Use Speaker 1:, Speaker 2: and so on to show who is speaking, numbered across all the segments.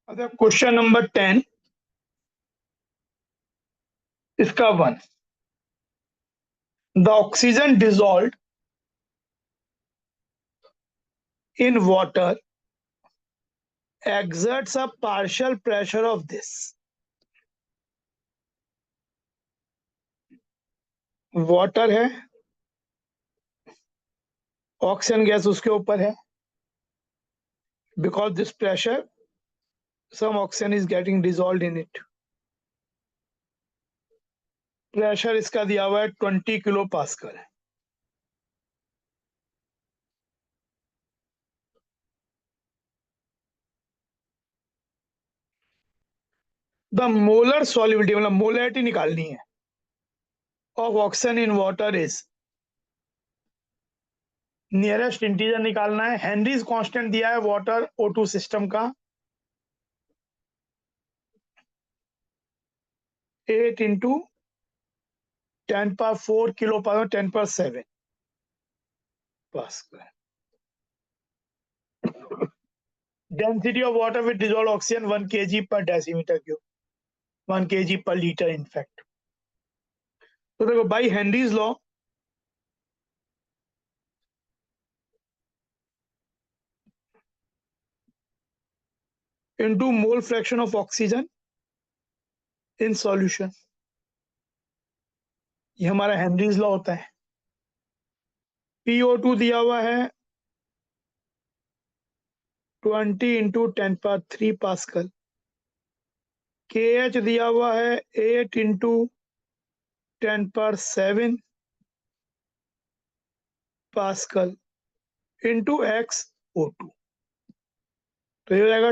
Speaker 1: अच्छा, question number 10 इसका 1। The oxygen dissolve in water exerts a partial pressure of this। Water है, oxygen gas उसके ऊपर है। Because this pressure some oxygen is getting dissolved in it। Pressure इसका दिया हुआ है 20 kilo pascal. The molar solubility मतलब मोलरिटी निकालनी है of oxygen in water is, nearest integer निकालना है। हेनरीज कांस्टेंट दिया है वाटर O2 सिस्टम का 8 into 10⁴ kilo power 10⁷ pascal. Density of water with dissolve oxygen 1 kg per decimetre cube, 1 kg per liter in fact. तो देखो by Henry's law into mole fraction of oxygen in solution, ये हमारा Henry's law होता है। PO2 दिया हुआ है 20 into 10⁻³ pascal. KH दिया हुआ है 8 इंटू 10⁷ पास्कल इंटू XO2। तो ये हो जाएगा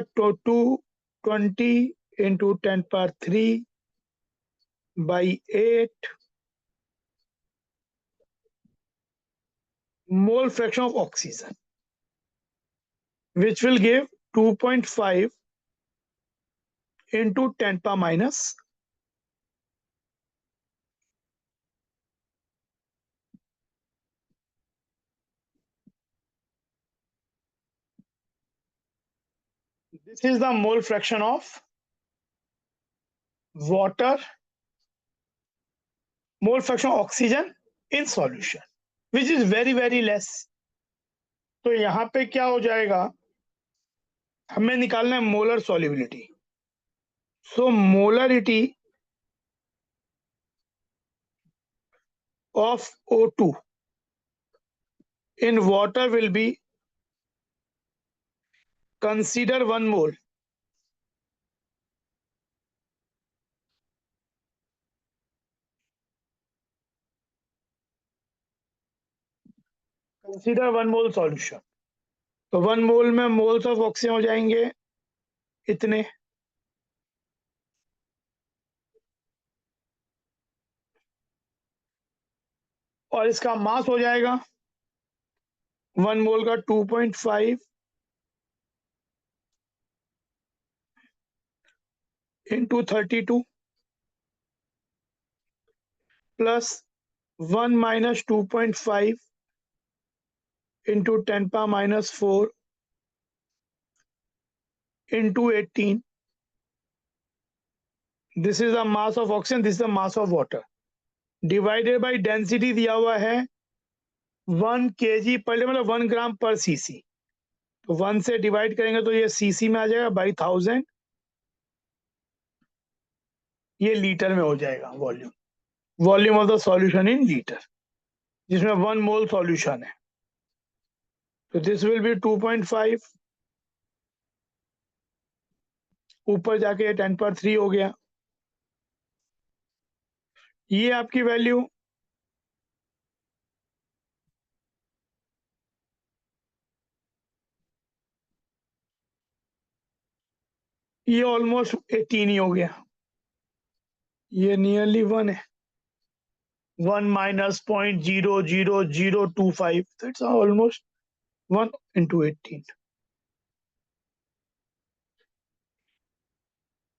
Speaker 1: 20 into 10⁻³ by 8 mole fraction of oxygen which will give 2.5 into 10⁻⁻। This is the mole fraction of water, mole fraction of oxygen in solution, which is very less। तो यहाँ पे क्या हो जाएगा, हमें निकालना है molar solubility. So molarity of O2 in water will be, consider 1 mole, consider 1 mole solution। तो 1 मोल में मोल्स ऑफ ऑक्सीजन हो जाएंगे इतने, और इसका मास हो जाएगा 1 मोल का 2.5 into 32 plus 1 minus 2.5 into 10⁻⁴ into 18। This is the mass of oxygen, this is the mass of water, divided by density दिया हुआ है 1 kg पर, मतलब 1 ग्राम पर सीसी। तो 1 से डिवाइड करेंगे तो ये सीसी में आ जाएगा बाई 1000, ये लीटर में हो जाएगा volume, volume of the solution in litre, जिसमें 1 मोल सॉल्यूशन है। तो दिस विल बी 2.5, ऊपर जाके 10⁻³ हो गया। ये आपकी वैल्यू ये ऑलमोस्ट 18 ही हो गया, ये नियरली 1 है, 1 माइनस 0.00025, तो इट्स ऑलमोस्ट 1 इंटू 18।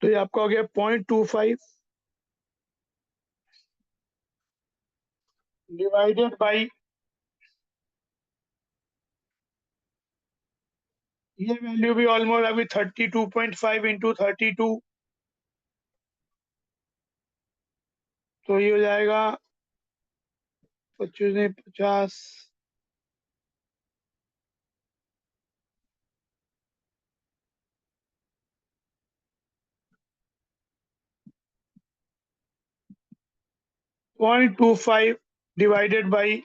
Speaker 1: तो ये आपका हो गया 0.25 डिवाइडेड बाई ये वैल्यू भी ऑलमोस्ट अभी 32.5 इंटू 32, तो ये हो जाएगा 25 नहीं 50, 0.25 डिवाइडेड बाई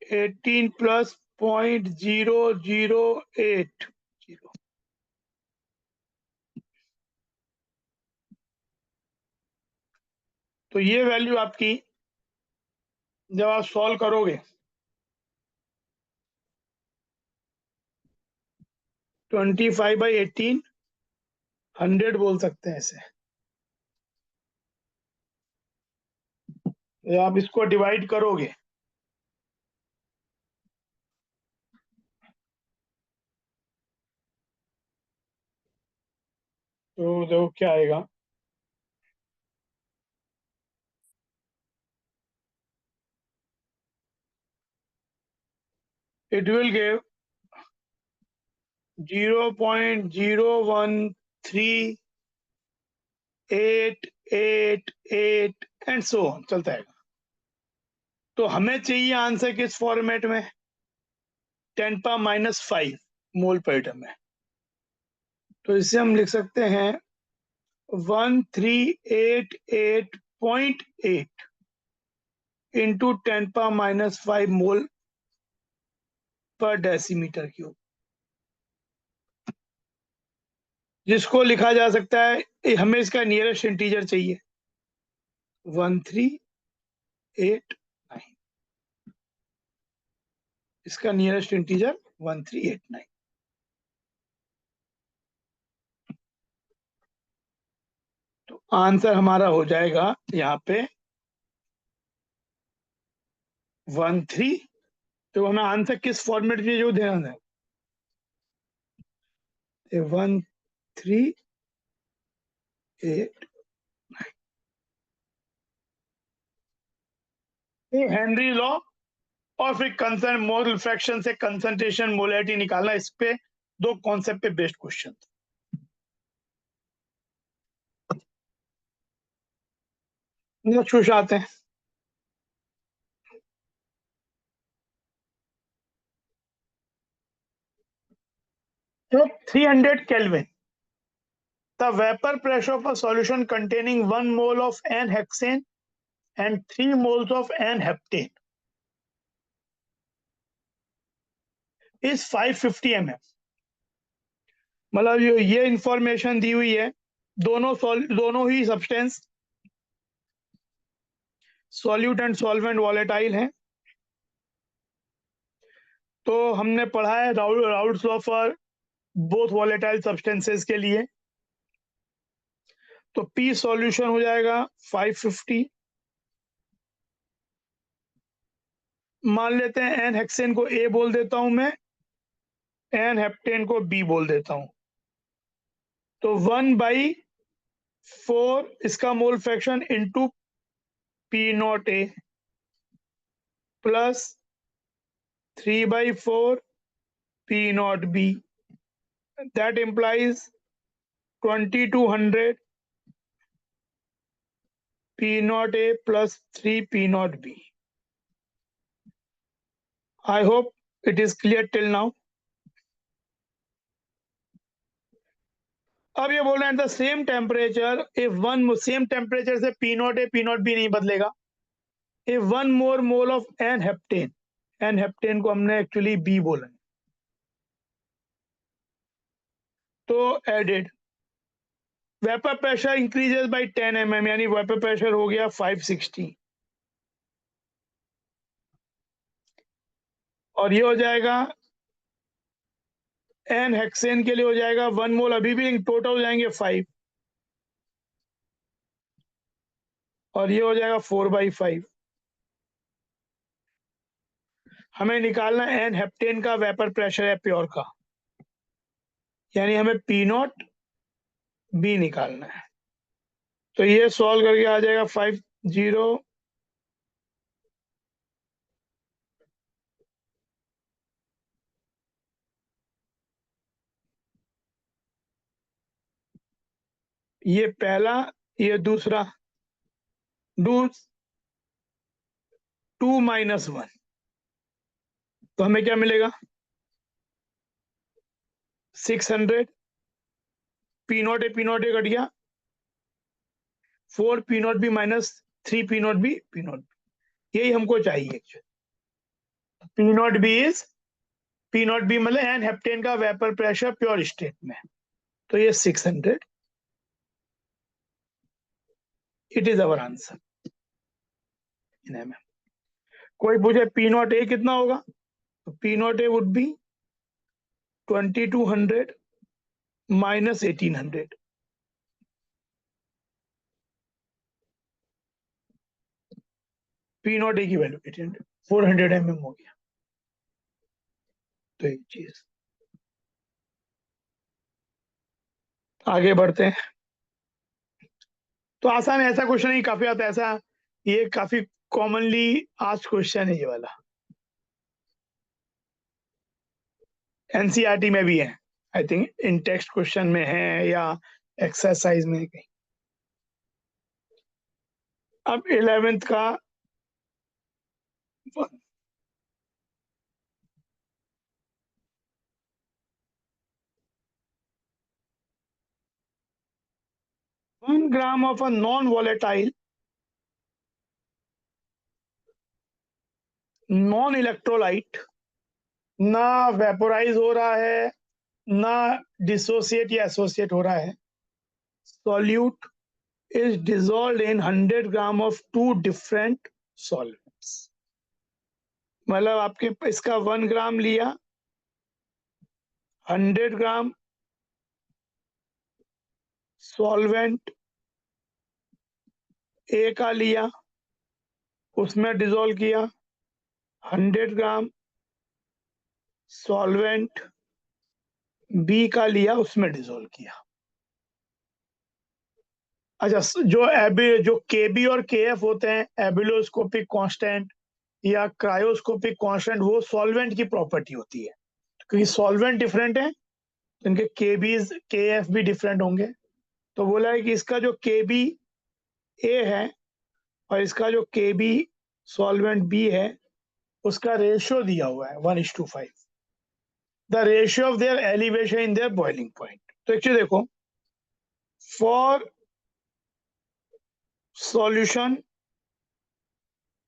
Speaker 1: 18 प्लस 0.008, तो ये वैल्यू आपकी जब आप सॉल्व करोगे 25/18, 100 बोल सकते हैं इसे। जब आप इसको डिवाइड करोगे तो देखो क्या आएगा, it will give 0.01388 and so on चलता है। तो हमें चाहिए आंसर किस फॉर्मेट में, 10⁻⁵ मोल पर एटम में। तो इसे हम लिख सकते हैं 1388.8 इंटू 10⁻⁵ मोल पर डेसीमीटर क्यूब, जिसको लिखा जा सकता है, हमें इसका नियरेस्ट इंटीजर चाहिए 1389, इसका नियरेस्ट इंटीजर 1389। तो आंसर हमारा हो जाएगा यहाँ पे 13। तो हमें आंसर किस फॉर्मेट में जो ध्यान है, 1389। हेनरी लॉ और फिर कंसर्न मोल फ्रैक्शन से कंसंट्रेशन मोलैरिटी निकालना, इस पे दो कॉन्सेप्ट पे बेस्ड क्वेश्चन। नेक्स्ट आते हैं। तो 300 Kelvin, the vapor pressure of a solution containing 1 mole of N-hexane and 3 moles of N-heptane is 550 mm। मतलब ये इंफॉर्मेशन दी हुई है, दोनों ही substance solute and solvent volatile हैं। तो हमने पढ़ा है Raoult's law for both volatile substances के लिए। तो पी सॉल्यूशन हो जाएगा 550। मान लेते हैं एन हेक्सेन को ए बोल देता हूं मैं, एन हेप्टेन को बी बोल देता हूं। तो 1/4 इसका mole fraction into P naught A plus 3/4 P naught B, that implies 2200 P naught A plus 3 P naught B. I hope it is clear till now. अब ये बोल रहे हैं the same temperature if one, same temperature से P naught A P naught B नहीं बदलेगा, if 1 more mole of n heptane, n heptane को हमने एक्चुअली बी बोला है, तो added vapour pressure increases by 10 mm, यानी वेपर प्रेशर हो गया 560। और ये हो जाएगा एन हेक्सेन के लिए हो जाएगा 1 मोल, अभी भी टोटल हो जाएंगे 5, और ये हो जाएगा 4/5। हमें निकालना एन हेप्टेन का वेपर प्रेशर है प्योर का, यानी हमें पी नॉट बी निकालना है। तो ये सॉल्व करके आ जाएगा 50 ये पहला, ये दूसरा, डू 2 माइनस 1, तो हमें क्या मिलेगा? 600, पी नॉट ए कट गया, 4 P naught B minus 3 P naught B, यही हमको चाहिए। P naught B is, P naught B मतलब एन हेप्टेन का वेपर प्रेशर प्योर स्टेट में, तो ये 600, it is our answer in M. कोई पूछे पी नॉट ए कितना होगा, तो P naught A would be 2200 minus 1800, P naught A की वैल्यू 1800, 400 mm हो गया। तो एक चीज, आगे बढ़ते हैं। तो आसान है, ऐसा क्वेश्चन ही काफी आता है ऐसा, ये काफी कॉमनली आस्क्ड क्वेश्चन है ये वाला, एनसीईआरटी में भी है, I think in text question में है या एक्सरसाइज में कहीं। अब 11th का 1 gram of a non volatile non electrolyte, ना वेपोराइज हो रहा है ना डिसोसिएट या एसोसिएट हो रहा है, solute is dissolved in 100 gram of two different solvents। मतलब आपके इसका 1 ग्राम लिया, 100 ग्राम सॉल्वेंट ए का लिया, उसमें डिसॉल्व किया, 100 ग्राम सॉल्वेंट बी का लिया, उसमें डिसॉल्व किया। अच्छा, जो केबी और केएफ होते हैं, एबिलोस्कोपिक कांस्टेंट या क्रायोस्कोपिक कांस्टेंट, वो सॉल्वेंट की प्रॉपर्टी होती है, क्योंकि सॉल्वेंट डिफरेंट है तो इनके केबीज केएफ भी डिफरेंट होंगे। तो बोला है कि इसका जो केबी ए है और इसका जो केबी सॉल्वेंट बी है, उसका रेशियो दिया हुआ है 1:5, the ratio of their elevation in their boiling point. तो एक्चुअली देखो, for solution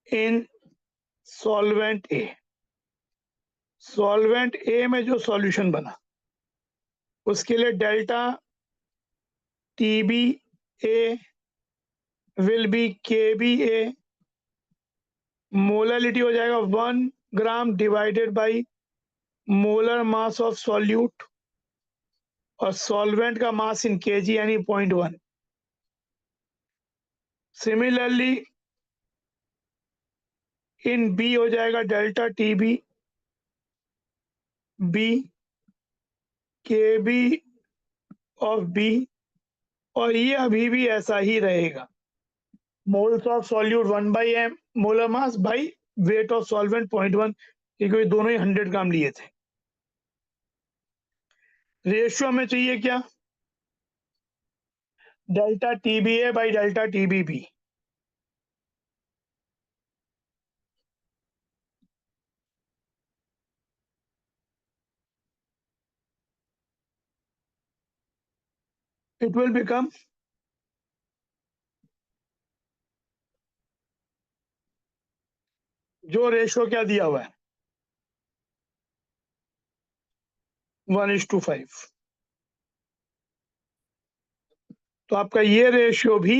Speaker 1: in solvent A, solvent A में जो सॉल्यूशन बना उसके लिए delta TB A will be KB A, molarity हो जाएगा 1 gram divided by molar mass of solute, और सॉल्वेंट का मास इन केजी यानी 0.1। सिमिलरली इन बी हो जाएगा डेल्टा टीबी बी के बी ऑफ बी, और ये अभी भी ऐसा ही रहेगा, moles of solute 1/m molar mass by weight of solvent 0.1, क्योंकि दोनों ही 100 ग्राम लिए थे। रेशियो हमें चाहिए क्या? Delta TB A by delta TB B. It will become, जो रेशियो क्या दिया हुआ है 1:5, तो आपका ये रेशियो भी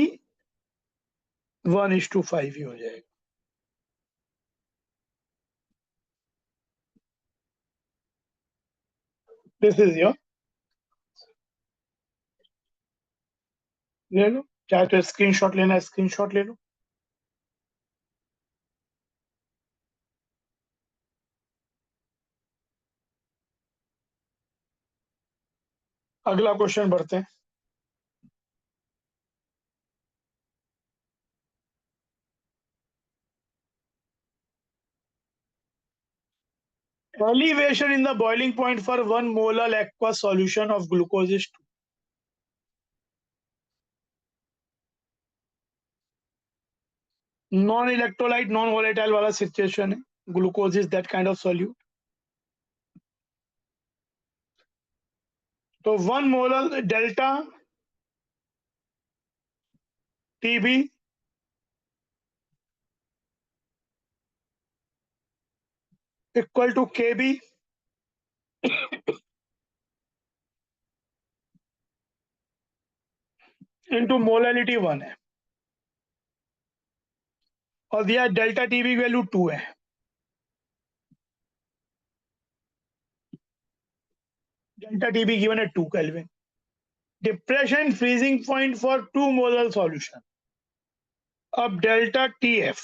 Speaker 1: 1:5 ही हो जाएगा। दिस इज योर, ले लो, चाहे तो स्क्रीनशॉट लेना स्क्रीनशॉट ले लो। अगला क्वेश्चन बढ़ते हैं। Elevation in the boiling point for 1 molar aqueous solution of glucose is 2। Non electrolyte non volatile वाला सिचुएशन है, glucose is that kind of solute. तो 1 molar delta TB equal to KB into molality 1 है, और दिया delta TB की value 2 है। Delta TB given है 2 kelvin. Depression freezing point for 2 molar solution. अब delta TF,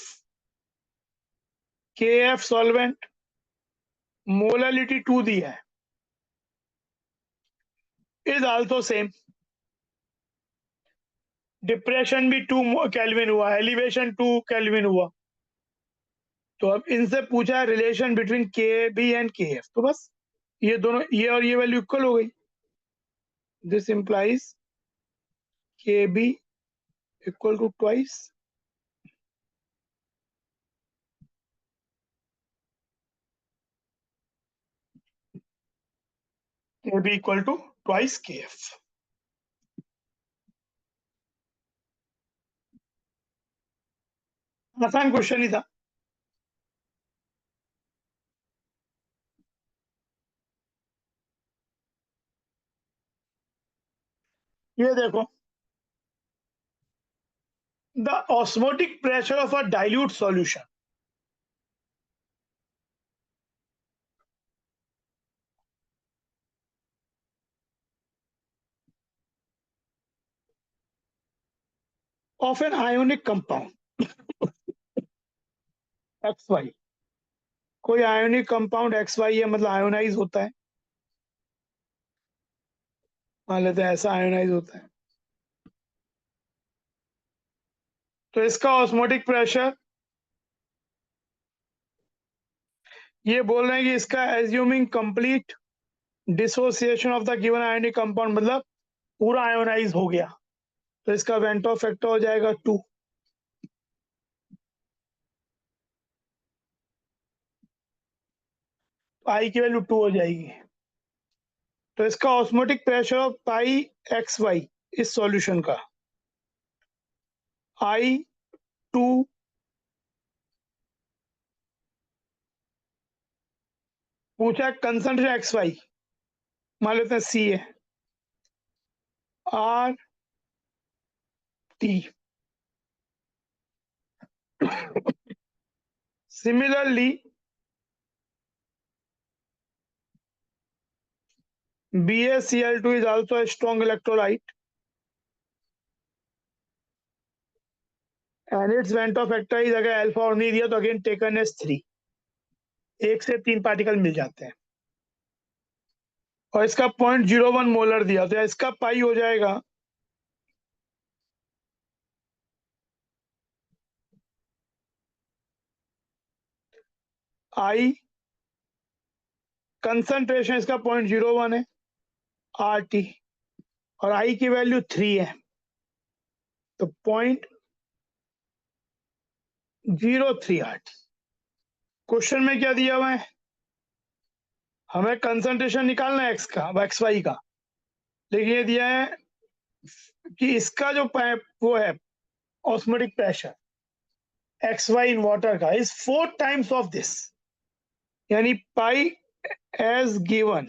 Speaker 1: KF solvent, molality 2 दिया है, इज आल्सो सेम। डिप्रेशन भी 2 केल्विन हुआ, एलिवेशन 2 केल्विन हुआ। तो अब इनसे पूछा है रिलेशन बिटवीन के बी एंड के एफ, तो बस ये दोनों, ये और ये वैल्यू इक्वल हो गई। This implies K B equal to twice K B equal to twice K F. आसान क्वेश्चन ही था। ये देखो, the osmotic pressure of a dilute solution of an ionic compound X Y. कोई आयोनिक कंपाउंड एक्स वाई है, मतलब ionise होता है, मान लेते हैं ऐसा आयोनाइज होता है। तो इसका ऑस्मोटिक प्रेशर, ये बोल रहे हैं कि इसका assuming complete dissociation of the given ionic compound, मतलब पूरा आयोनाइज हो गया, तो इसका वेंटो फैक्टर हो जाएगा 2। आई की वैल्यू 2 हो जाएगी। तो इसका osmotic pressure of pi X Y इस सॉल्यूशन का आई 2 पूछा कंसंट्रेशन एक्स वाई, मान लेते हैं सी है, R T. Similarly BaCl2 is also a strong electrolyte and its Van't factor is, अगर अल्फा और नहीं दिया तो अगेन टेकन एज 3, 1 से 3 पार्टिकल मिल जाते हैं, और इसका 0.01 मोलर दिया, तो इसका पाई हो जाएगा आई, कंसंट्रेशन इसका 0.01 है, आर टी, और आई की वैल्यू 3 है, तो 0.03 आर टी। क्वेश्चन में क्या दिया हुआ है, हमें कंसंट्रेशन निकालना है एक्स का, एक्स वाई का, लेकिन ये दिया है कि इसका जो वो है osmotic pressure X Y in water का इज 4 टाइम्स ऑफ दिस, यानी पाई एज गिवन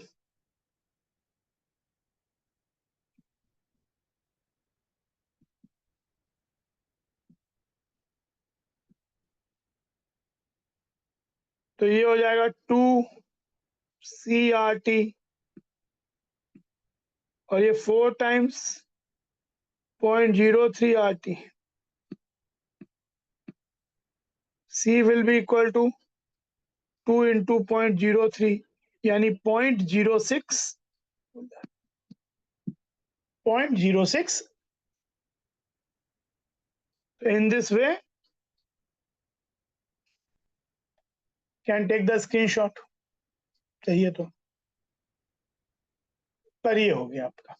Speaker 1: तो ये हो जाएगा 2 CRT, और ये 4 टाइम्स 0.03 RT। C will be equal to 2 into 0.03, यानी 0.06। In this way can take the screenshot, चाहिए तो। पर ये हो गया आपका,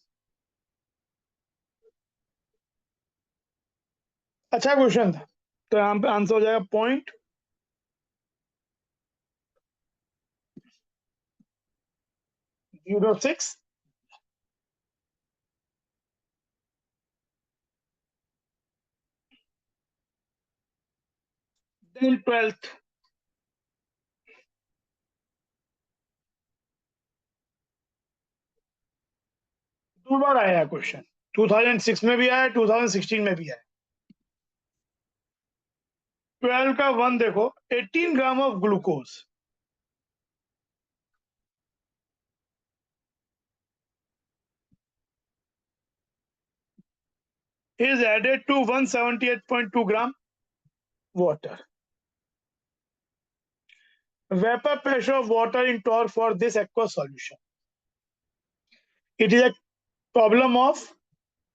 Speaker 1: अच्छा क्वेश्चन था। तो यहाँ पे आंसर हो जाएगा 0.06। देन 12th, दो बार आया है क्वेश्चन, 2006 में भी आया, 2016 में भी आया। 12 का 1 देखो, 18 gram of glucose is added to 178.2 gram water. Vapor pressure of water in torr for this aqueous solution. It is a problem of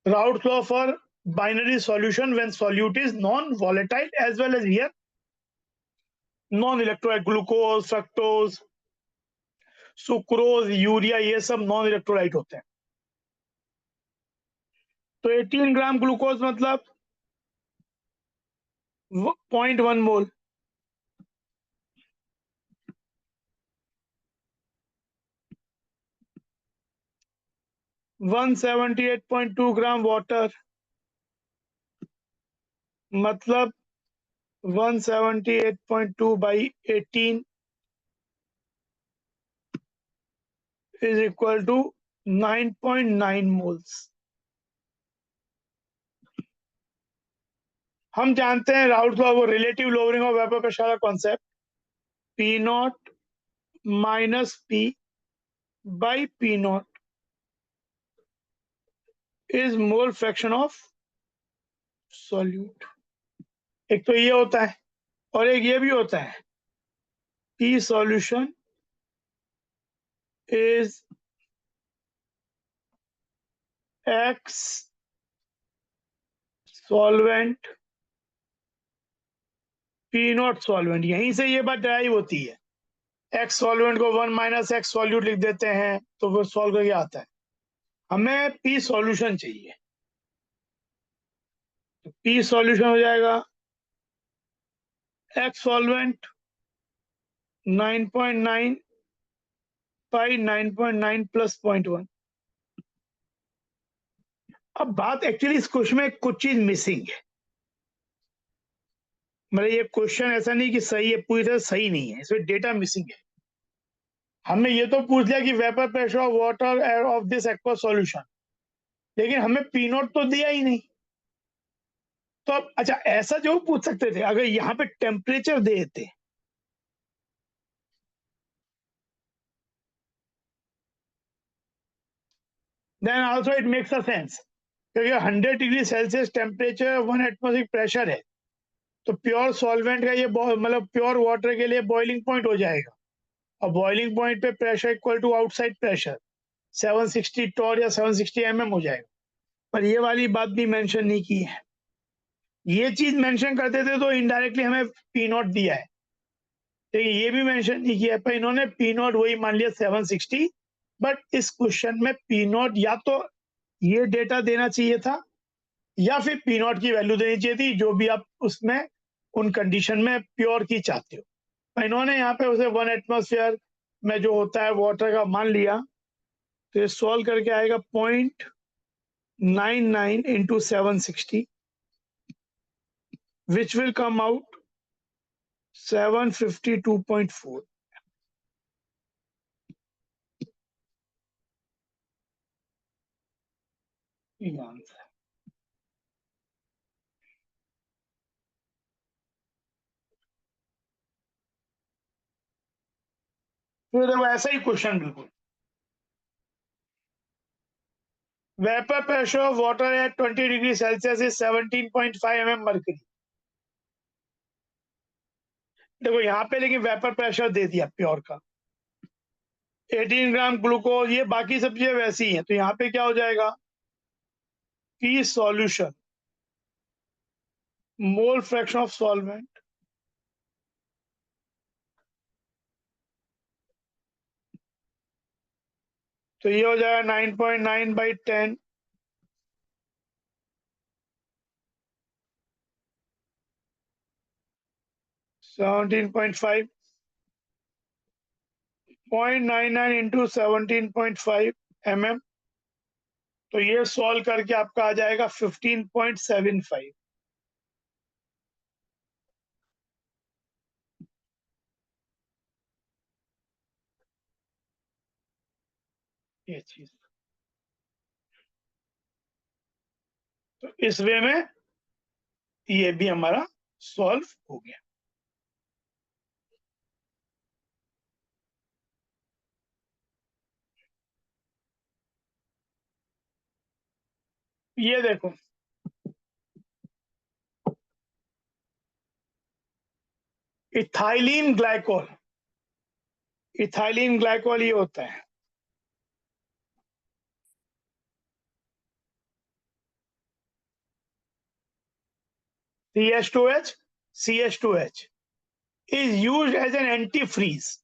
Speaker 1: Raoult's law for binary solution when solute is non-volatile as well as here non-electrolyte, glucose, fructose, sucrose, urea, ये सब non electrolyte होते हैं। तो 18 gram glucose मतलब 0.1 मोल, 178.2 ग्राम water मतलब 178.2 by 18 is equal to 9.9 moles. हम जानते हैं राउल्ट लॉ, वो relative lowering of vapour pressure का concept, P naught minus P by P naught is mole fraction of solute. एक तो ये होता है और एक ये भी होता है, P solution is x solvent P not solvent. यहीं से ये बात ड्राइव होती है। एक्स सॉल्वेंट को 1 माइनस एक्स सॉल्यूट लिख देते हैं तो फिर सॉल्व करके आता है। हमें पी सॉल्यूशन चाहिए, तो पी सॉल्यूशन हो जाएगा एक्स सॉल्वेंट 9.9 बाई 9.9 प्लस 0.1। अब बात एक्चुअली इस क्वेश्चन में कुछ चीज मिसिंग है, मतलब ये क्वेश्चन ऐसा नहीं कि सही है, पूरी तरह सही नहीं है, इसमें डेटा मिसिंग है। हमने ये तो पूछ लिया कि vapour pressure of water of this aqueous solution, लेकिन हमें पी नॉट तो दिया ही नहीं। तो अब अच्छा, ऐसा जो पूछ सकते थे अगर यहाँ पे टेम्परेचर दे देते, then also it makes a sense, क्योंकि 100 degree Celsius temperature 1 atmospheric pressure है, तो प्योर सॉल्वेंट का ये मतलब प्योर वाटर के लिए बॉइलिंग पॉइंट हो जाएगा, और बॉइलिंग पॉइंट पे pressure equal to outside pressure 760 torr या 760 हो जाएगा। पर ये वाली बात भी मेंशन नहीं की है। ये चीज मेंशन करते थे तो इनडायरेक्टली हमें पी नॉट दिया है, लेकिन ये भी मेंशन नहीं किया है। पर इन्होंने पी नॉट वही मान लिया 760, बट इस क्वेश्चन में पी नॉट या तो ये डेटा देना चाहिए था या फिर पी नॉट की वैल्यू देनी चाहिए थी, जो भी आप उसमें उन कंडीशन में प्योर की चाहते हो। पर इन्होंने यहाँ पे उसे 1 एटमॉस्फेयर में जो होता है वाटर का मान लिया, तो ये सॉल्व करके आएगा 0.99 into 760 which will come out 752.4। Answer फिर देखो ऐसा ही क्वेश्चन बिल्कुल, vapour pressure of water at 20 degree Celsius is 17.5 mm mercury. देखो यहाँ पे लेकिन वेपर प्रेशर दे दिया प्योर का, 18 ग्राम ग्लूकोज, ये बाकी सब चीजें वैसी ही हैं, तो यहाँ पे क्या हो जाएगा, P solution mole fraction of solvent तो ये हो जाएगा 9.9 बाई 10 17.5 0.99 इंटू 17.5 mm, तो ये सॉल्व करके आपका आ जाएगा 15.75। ये चीज तो इस वे में ये भी हमारा सॉल्व हो गया। ये देखो इथाइलिन ग्लाइकोल, इथाइलिन ग्लाइकोल ये होता है CH2H CH2H is used as an antifreeze